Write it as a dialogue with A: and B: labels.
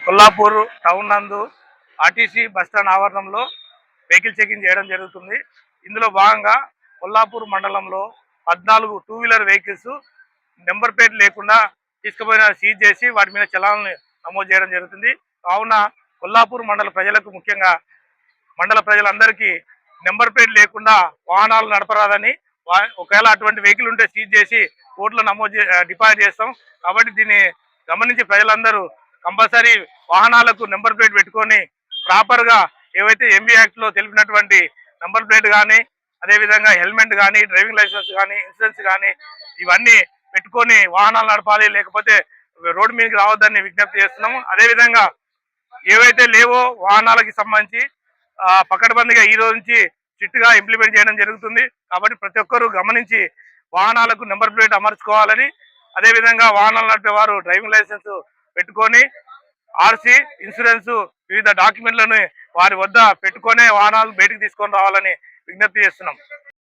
A: Kollapur town నందు RTC bus stand ఆవరణంలో vehicle checking చేయడం జరుగుతుంది. ఇందులో భాగంగా కొల్లాపూర్ మండలంలో 14 two wheeler vehicles number plate లేకుండా తీసుకుపోయిన సీజ్ చేసి వాటి మీద చలాలను నమోదు చేయడం జరుగుతుంది. కావున కొల్లాపూర్ మండల ప్రజలకు, ముఖ్యంగా మండల ప్రజలందరికీ నెంబర్ ప్లేట్ లేకుండా వాహనాలు నడపరాదని, ఒకవేళ అటువంటి వెహికల్ ఉంటే సీజ్ చేసి కోర్టులో డిపాజిట్ చేస్తాం. కాబట్టి దీన్ని గమనించి ప్రజలందరూ కంపల్సరీ వాహనాలకు నెంబర్ ప్లేట్ పెట్టుకొని ప్రాపర్గా ఏవైతే ఎంబీ యాక్ట్ లో తెలిపినటువంటి నెంబర్ ప్లేట్ కానీ, అదేవిధంగా హెల్మెట్ కానీ, డ్రైవింగ్ లైసెన్స్ కానీ, ఇన్సూరెన్స్ కానీ ఇవన్నీ పెట్టుకొని వాహనాలు నడపాలి. లేకపోతే రోడ్డు మీదకి రావద్దని విజ్ఞప్తి చేస్తున్నాము. అదేవిధంగా ఏవైతే లేవో వాహనాలకి సంబంధించి పకడ్బందీగా ఈ రోజు నుంచి స్ట్రిక్ట్ గా ఇంప్లిమెంట్ చేయడం జరుగుతుంది. కాబట్టి ప్రతి ఒక్కరూ గమనించి వాహనాలకు నెంబర్ ప్లేట్ అమర్చుకోవాలని, అదేవిధంగా వాహనాలు నడిపే వారు డ్రైవింగ్ లైసెన్స్ పెట్టుకొని ఆర్సీ, ఇన్సూరెన్స్, వివిధ డాక్యుమెంట్లను వారి వద్ద పెట్టుకునే వాహనాలు బయటికి తీసుకొని రావాలని విజ్ఞప్తి చేస్తున్నాం.